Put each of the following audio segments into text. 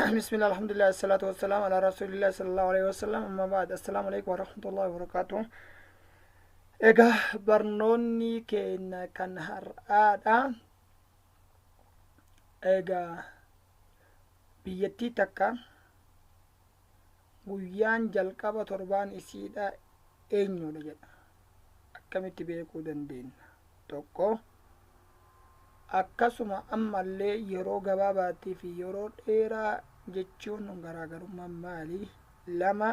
بسم الله الحمد لله الصلاة والسلام على رسول الله صلى الله عليه وسلم. أما بعد السلام عليكم ورحمة الله وبركاته. Egaa barnoonni keenya kan har'aadha. Egaa biyyattii takka guyyaan jalqaba torbaan isiidha eenyudha jedha. Akkamitti beekuu dandeenya? Tokko, akkasuma ammallee yeroo gabaabaatii fi yeroo dheeraa jechuun garaagarummaan maali? Lama,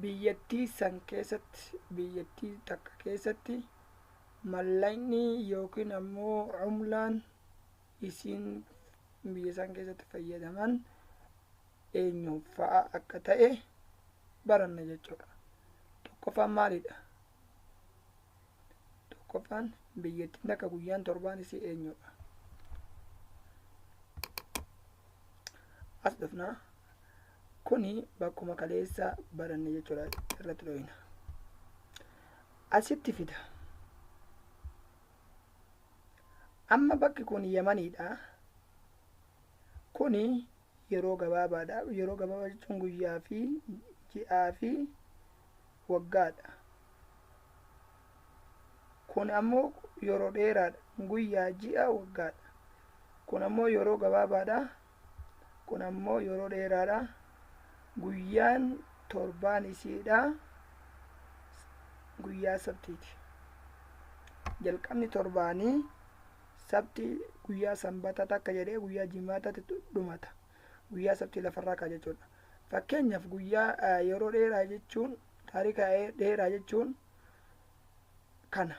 biyyattii san keessatti biyyattii takka keessatti mallaqni yookiin ammoo cumlaan isiin biyya san keessatti fayyadaman eenyu fa'a akka ta'e baranna jechuudha. Tokkoffaan maalidha? Tokkoffaan biyyattiin takka guyyaan torbaan isii eenyudha? As dhufnaa. Kuni bakkuma kaleessa baranne jechuudha, irratti dhohina. Asitti fida. Amma bakki kun Yamaniidha. Kuni yeroo gabaabaadha. Yeroo gabaabaa jechuun guyyaa fi ji'aa fi waggaadha. Kun ammoo yeroo dheeraadha. Guyyaa, ji'a, waggaadha. Kun ammoo yeroo gabaabaadha. Kun ammoo yeroo dheeraadha. Guyyaan torbaan isiidha guyyaa sabtiiti. Jalqabni torbaanii sabti guyyaa sanbata takka jedhee guyyaa jimaatatti dhumata. Guyyaa sabtii lafarraa ka'a jechuudha. Fakkeenyaaf guyyaa yeroo dheeraa jechuun taarika dheeraa jechuun kana.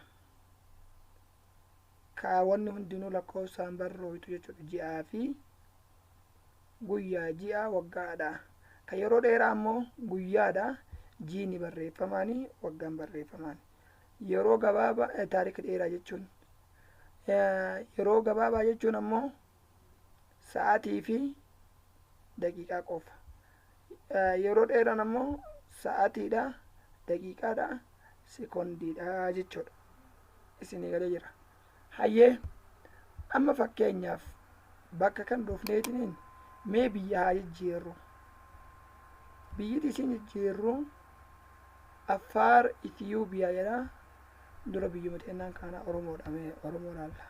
Kaawwanni hundinuu lakkoofsaan barrooytu jechuudha. Ji'aa fi guyyaa, ji'a, waggaadha. Kan yeroo dheeraa ammoo guyyaadha. Jiini barreeffamaanii, waggaan barreeffamaani. Yeroo gabaabaa taarika dheeraa jechuun yeroo gabaabaa jechuun ammoo sa'aatii fi daqiiqaa qofa. Yeroo dheeraan ammoo sa'aatiidha, daqiiqaadha, sekoondiidha jechuudha. Isinii galee jira. Hayyee amma fakkeenyaaf bakka kan dhufneetiniin mee biyya haa jijjiirru. Biyyiti isin jijjiirru Affaar Itiyoophiyaa jedha. Dura biyyuma teennaan kana Oromoodha. Oromoo laalla.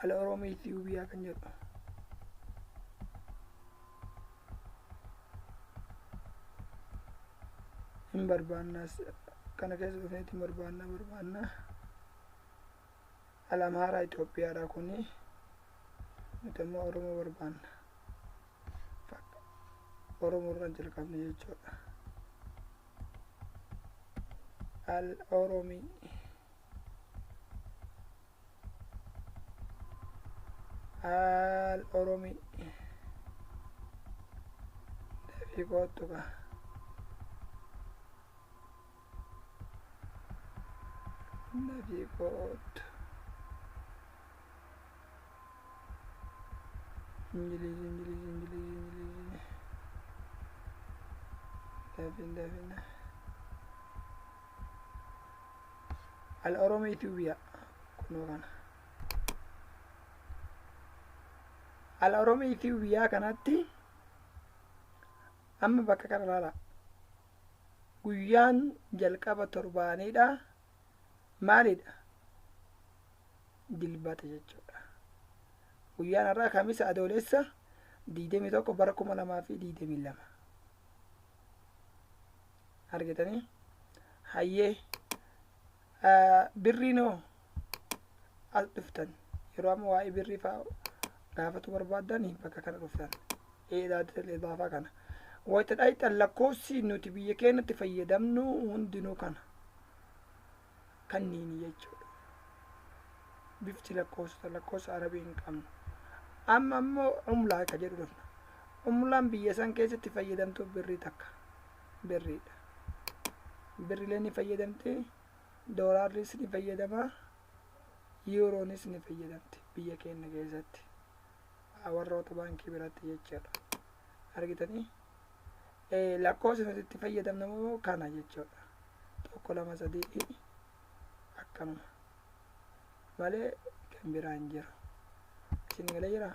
Ala Oromoo Itiyoophiyaa kan jedhu. Hin barbaannas kana keessa dhufneetti hin barbaanna. Ala Amaaraa Itoophiyaadha kuni. Nuti ammoo Oromoo barbaanna. Oromoo irraan jalqabne jechuudha. Al-Oromii. Al-Oromii. Dafii kootu ka. Dafii kootu. Ingilizi. Dafin. Al-Oromoo Itiyoophiyaa kunoo kana. Al-Oromoo Itiyoophiyaa kanatti amma bakka kana laala. Guyyaan jalqaba torbaaniidha. Maalidha? Dilbata jechuudha. Guyyaan har'aa Kamisa Adoolessa 21 bara 2022. Argitanii? Hayyee birriinoo as dhuftan yeroo amma waa'ee birrii fa'aa gaafatu barbaaddan bakka kana dhuftan. Eedaafaa kana wayita dhaayixan lakkoofsi nuti biyya keenyatti fayyadamnu hundinuu kana kanniini jechuudha. Bifti lakkoofsa arabii hin qabnu. Amma ammoo umlaa ka jedhu dhufna. Umlaan biyya san keessatti fayyadamtu birrii takka. Birriidha. Birriileen ni fayyadamti. Doolaarris ni fayyadama. Yuuroonis ni fayyadamti biyya keenya keessatti. Warroota baankii biratti jechuudha. Argitanii? Lakkoofsi nuti itti fayyadamnu kana jechuudha. 1 2 3 akkanuma malee kan biraan jiru. isin galee jira.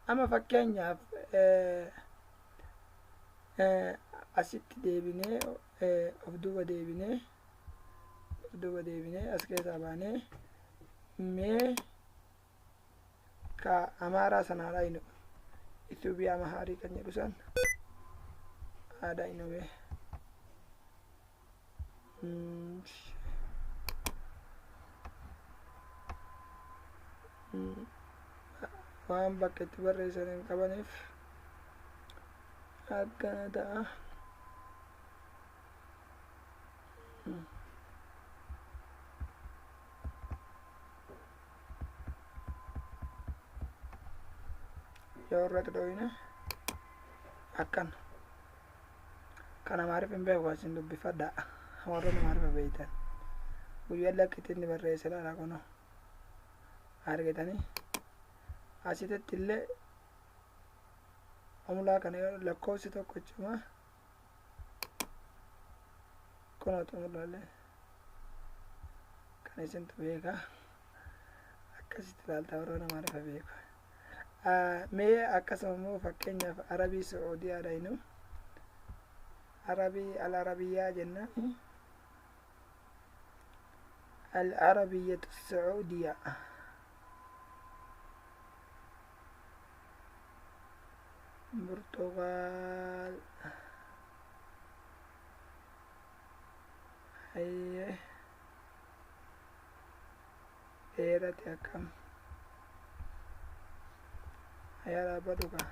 Amma fakkeenyaaf asitti deebinee of duuba deebinee as keessaa baanee mee ka amaaraa sanaadha inu Itoophiyaa amaarii kan jedhu san aadaa inumee waan bakka itti barreessan hin qabaniif akkana ta'a. yoo irratti dhoyne akkana kan amaariif hin beeku asin dubbifadha warroon amaarifa beeytan guyyaa lakkitti inni barreesse laala kuno argitanii asitti illee omulaa kana lakkoofsi tokkochuma kuno xumuraalee kan isintu beeka akkasitti ilaalta warroon amaarifa beeku. Mee akkasuma immoo fakkeenyaaf arabii Saa'udiyaadha inu arabii al-arabiyyaa jenna al-arabiyyatu Saa'udiyyaa Burtuqaal hayyee dheerate akkam ayala baduka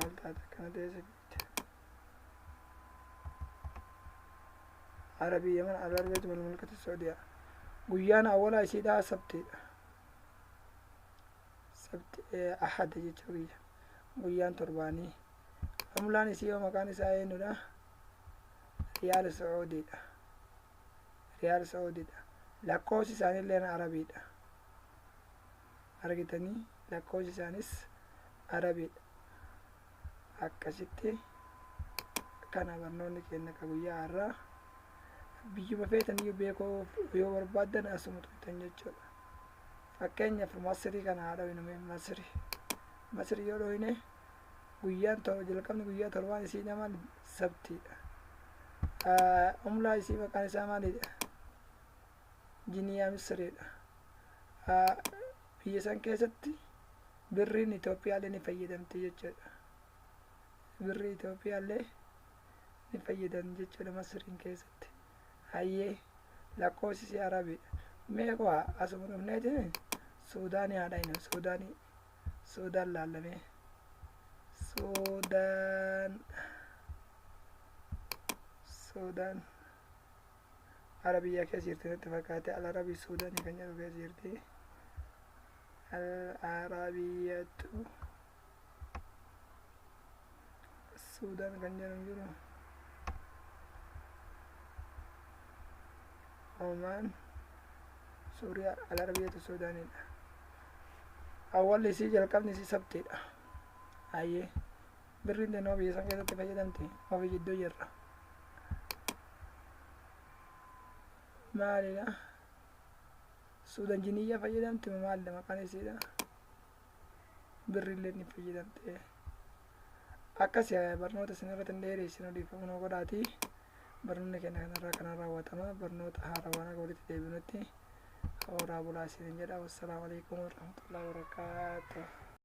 altaata kana deesifte arabiyya man al-arabiyatu wal mulkatu Saa'udiyaa guyyaan awwala isiidha sabtiidha ahad jechuu guyyaan torbaanii umlaan isii yoo maqaan isaa eenyudha riyaal Saa'udiidha lakkoofsi isaaniillee arabiidha argitanii lakkoofsi isaanis arabiidha akkasitti kana barnoonni keenya ka guyyaa har'aa biyyuma feetaniyyuu beekuu yoo barbaaddan asuma tuqtan jechuudha. Fakkeenyaaf Masrii kana haa dhawinu Masrii yoo dhawine guyyaan jalqabni guyyaa torbaan isiidha maal sabtiidha. Umlaa isii maqaan isaa maalidha jiniyaa Misriidha. Biyya san keessatti birriin Itoophiyaallee ni fayyadamti jechuudha. Birri Itoophiyaallee ni fayyadamti jechuudha Masriin keessatti. Hayyee lakkoofsi isii arabiidha. Meeqaa asuma dhufneetiin Suudaanii haadha inu Suudaan laallamee Suudaan arabiyyaa keessa jirti natti fakkaate al-arabii Suudaanii kan jedhu keessa jirti. Al-arabiyyatu Suudaan kan jedhamu jiru Oman Suuriyaa al-arabiyyatu Suudaanidha. Awwalli isii jalqabni isii sabtiidha. Hayyee birriin teenoo biyya san keessatti fayyadamti ofii jidduu jirra maalidha Suudaan jiniyyaa fayyadamti maalidha maqaan isiidha birriillee ni fayyadamte. Akkas barnoota isin irratti hin dheeressin odeeffannoo godhaatii barnoonni keenya kanarraa raawwatama. Barnoota haarawaa akka walitti deebinutti horaa bulaa isiniin jedha. Wassalaamu alaikum warahmatullahi wabarakatuh.